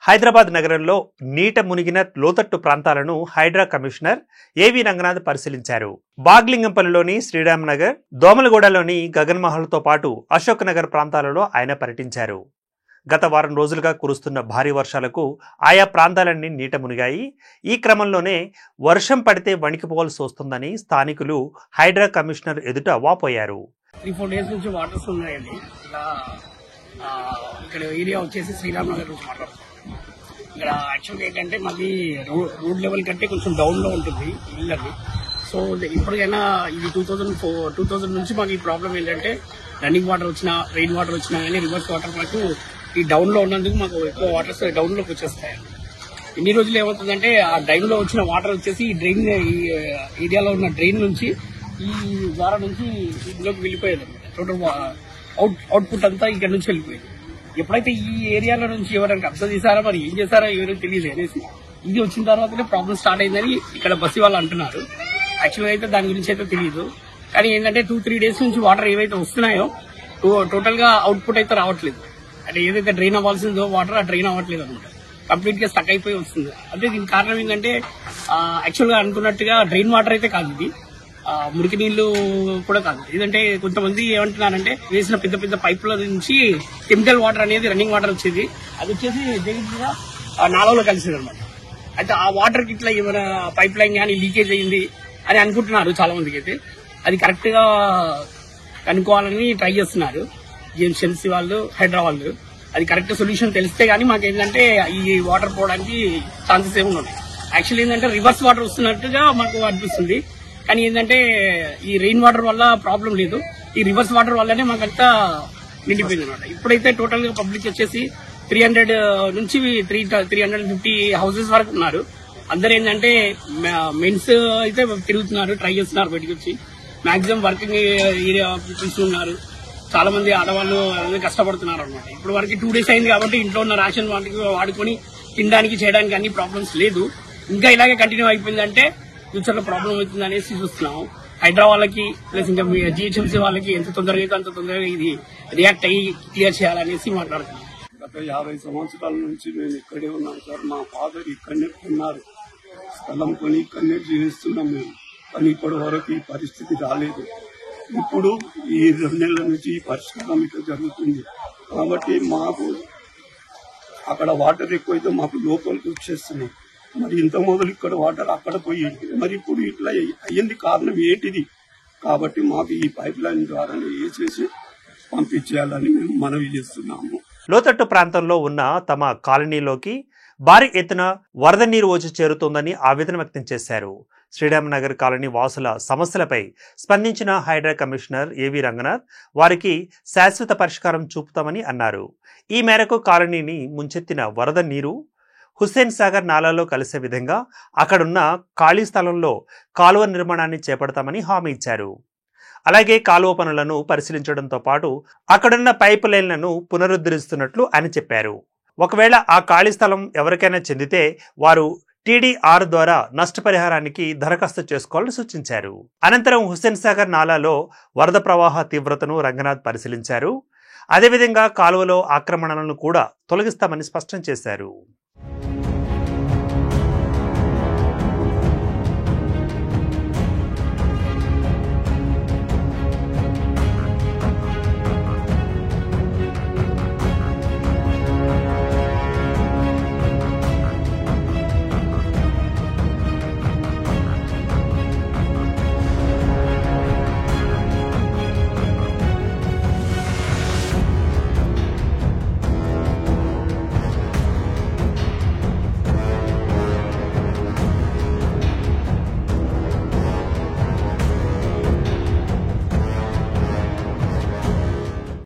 హైదరాబాద్ నగరంలో నీట మునిగిన లోతట్టు ప్రాంతాలను హైడ్రా కమిషనర్ ఏవి రంగనాథ్ పరిశీలించారు. బాగ్లింగంపల్లిలోని శ్రీరామ్ నగర్, దోమలగూడలోని గగన్మహల్తో పాటు అశోక్ నగర్ ప్రాంతాలలో ఆయన పర్యటించారు. గత వారం రోజులుగా కురుస్తున్న భారీ వర్షాలకు ఆయా ప్రాంతాలన్నీ నీట మునిగాయి. ఈ క్రమంలోనే వర్షం పడితే వణికిపోవాల్సి వస్తుందని స్థానికులు హైడ్రా కమిషనర్ ఎదుట వాపోయారు. 3-4 డేస్ నుంచి వాటర్స్ ఉన్నాయండి. ఇక్కడ ఏరియా వచ్చేసి శ్రీరామ్ నగర్ నుంచి మాట్లాడుతున్నాం. ఇక్కడ యాక్చువల్గా ఏంటంటే మాది రోడ్ లెవెల్ కంటే కొంచెం డౌన్ లో ఉంటుంది ఇళ్ళని. సో ఇప్పటికైనా ఇది 2000 నుంచి మాకు ఈ ప్రాబ్లం ఏంటంటే రన్నింగ్ వాటర్ వచ్చినా, రెయిన్ వాటర్ వచ్చినా కానీ రివర్స్ వాటర్ మాకు ఈ డౌన్ లో ఉన్నందుకు మాకు ఎక్కువ వాటర్స్ డౌన్ లోకి వచ్చేస్తాయి. ఇన్ని రోజులు ఏమవుతుందంటే ఆ డైన్ లో వచ్చిన వాటర్ వచ్చేసి ఈ డ్రైన్, ఈ ఏరియాలో ఉన్న డ్రైన్ నుంచి ఈ ద్వారా నుంచి ఇందులోకి వెళ్ళిపోయేది. టోటల్ అవుట్పుట్ అంతా ఇక్కడ నుంచి వెళ్ళిపోయింది. ఎప్పుడైతే ఈ ఏరియాలో నుంచి ఎవరైనా అబ్జర్వ్ చేశారో మరి ఏం చేశారో ఎవరికి తెలియదు అనేసి ఇది వచ్చిన తర్వాతనే ప్రాబ్లం స్టార్ట్ అయిందని ఇక్కడ బస్సు వాళ్ళు అంటున్నారు. యాక్చువల్గా అయితే దాని గురించి అయితే తెలియదు. కానీ ఏంటంటే 2-3 డేస్ నుంచి వాటర్ ఏవైతే వస్తున్నాయో టోటల్ గా అవుట్పుట్ అయితే రావట్లేదు. అంటే ఏదైతే డ్రైన్ అవ్వాల్సిందో వాటర్ ఆ డ్రైన్ అవ్వట్లేదు అనమాట. కంప్లీట్ గా స్టక్ అయిపోయి వస్తుంది. అంటే దీనికి కారణం ఏంటంటే యాక్చువల్ గా అనుకున్నట్టుగా డ్రైన్ వాటర్ అయితే కాదు, ఇది మురికి నీళ్లు కూడా కాదు. ఎందుకంటే కొంతమంది ఏమంటున్నారంటే వేసిన పెద్ద పెద్ద పైపుల నుంచి కెమికల్ వాటర్ అనేది రన్నింగ్ వాటర్ వచ్చేది, అది వచ్చేసి దగ్గరగా నాలలో కలిసేది అనమాట. అయితే ఆ వాటర్ కి ఇట్లా ఏమైనా పైప్ లైన్ కానీ లీకేజ్ అయ్యింది అని అనుకుంటున్నారు చాలా మందికి. అయితే అది కరెక్ట్ గా కనుక్కోవాలని ట్రై చేస్తున్నారు జిఎంసీ వాళ్ళు, హైడ్రా వాళ్ళు. అది కరెక్ట్ సొల్యూషన్ తెలిస్తే గానీ మాకేంటంటే ఈ వాటర్ పోవడానికి ఛాన్సెస్ ఏమి ఉన్నాయి. యాక్చువల్లీ ఏంటంటే రివర్స్ వాటర్ వస్తున్నట్టుగా మాకు అనిపిస్తుంది. కానీ ఏంటంటే ఈ రెయిన్ వాటర్ వల్ల ప్రాబ్లం లేదు, ఈ రివర్స్ వాటర్ వల్లనే మాకంతా నిండిపోయింది అనమాట. ఇప్పుడైతే టోటల్ గా పబ్లిక్ వచ్చేసి 300 నుంచి 350 హౌసెస్ వరకు ఉన్నారు. అందరు ఏంటంటే మెన్స్ అయితే తిరుగుతున్నారు, ట్రై చేస్తున్నారు బయటకు వచ్చి. మాక్సిమం వర్కింగ్ ఏరియా పీపుల్స్ ఉన్నారు, చాలా మంది ఆడవాళ్ళు కష్టపడుతున్నారు అనమాట. ఇప్పుడు వరకు 2 డేస్ అయింది కాబట్టి ఇంట్లో ఉన్న రేషన్ వాడుకొని తినడానికి చేయడానికి అన్ని ప్రాబ్లమ్స్ లేదు. ఇంకా ఇలాగే కంటిన్యూ అయిపోయిందంటే ఫ్యూచర్ లో ప్రాబ్లం అవుతుంది అనేసి చూస్తున్నాం. హైడ్రా వాళ్ళకి ప్లస్ ఇంకా జిహెచ్ఎంసీ వాళ్ళకి ఎంత తొందరగా అయితే అంత తొందరగా ఇది రియాక్ట్ అయ్యి క్లియర్ చేయాలనేసి మాట్లాడుతున్నాం. గత 50 సంవత్సరాల నుంచి మేము ఇక్కడే ఉన్నాం సార్. మా ఫాదర్ ఇక్కడనే ఉన్నారు, స్థలం కొని ఇక్కడనే జీవిస్తున్నాం మేము. కానీ ఇప్పటి వరకు ఈ పరిస్థితి రాలేదు. ఇప్పుడు ఈ 2 నెలల నుంచి ఈ పరిష్కారం ఇక్కడ జరుగుతుంది. కాబట్టి మాకు అక్కడ వాటర్ ఎక్కువైతే మాకు లోపలికి వచ్చేస్తున్నాయి. మరి ఇంత మొదలు ఇక్కడ వాటర్ అక్కడ పోయింది, మరి ఇప్పుడు ఇట్లా అయ్యింది కారణం ఏంటిది? కాబట్టి మాకు ఈ పైప్ లైన్ ద్వారా వేసేసి పంపించేయాలని మేము మనవి చేస్తున్నాము. లోతట్టు ప్రాంతంలో ఉన్న తమ కాలనీలోకి భారీ ఎత్తున వరద నీరు వచ్చి చేరుతోందని ఆవేదన వ్యక్తం చేశారు. శ్రీరామ్ నగర్ కాలనీ వాసుల సమస్యలపై స్పందించిన హైడ్రా కమిషనర్ ఏవి రంగనాథ్ వారికి శాశ్వత పరిష్కారం చూపుతామని అన్నారు. ఈ మేరకు కాలనీని ముంచెత్తిన వరద నీరు హుస్సేన్ సాగర్ నాలాలో కలిసే విధంగా అక్కడున్న ఖాళీ స్థలంలో కాలువ నిర్మాణాన్ని చేపడతామని హామీ ఇచ్చారు. అలాగే కాలువ పనులను పరిశీలించడంతో పాటు అక్కడున్న పైపు లైన్లను పునరుద్ధరిస్తున్నట్లు ఆయన చెప్పారు. ఒకవేళ ఆ ఖాళీ స్థలం ఎవరికైనా చెందితే వారు TDR ద్వారా నష్టపరిహారానికి దరఖాస్తు చేసుకోవాలని సూచించారు. అనంతరం హుస్సేన్ సాగర్ నాలాలో వరద ప్రవాహ తీవ్రతను రంగనాథ్ పరిశీలించారు. అదేవిధంగా కాలువలో ఆక్రమణలను కూడా తొలగిస్తామని స్పష్టం చేశారు.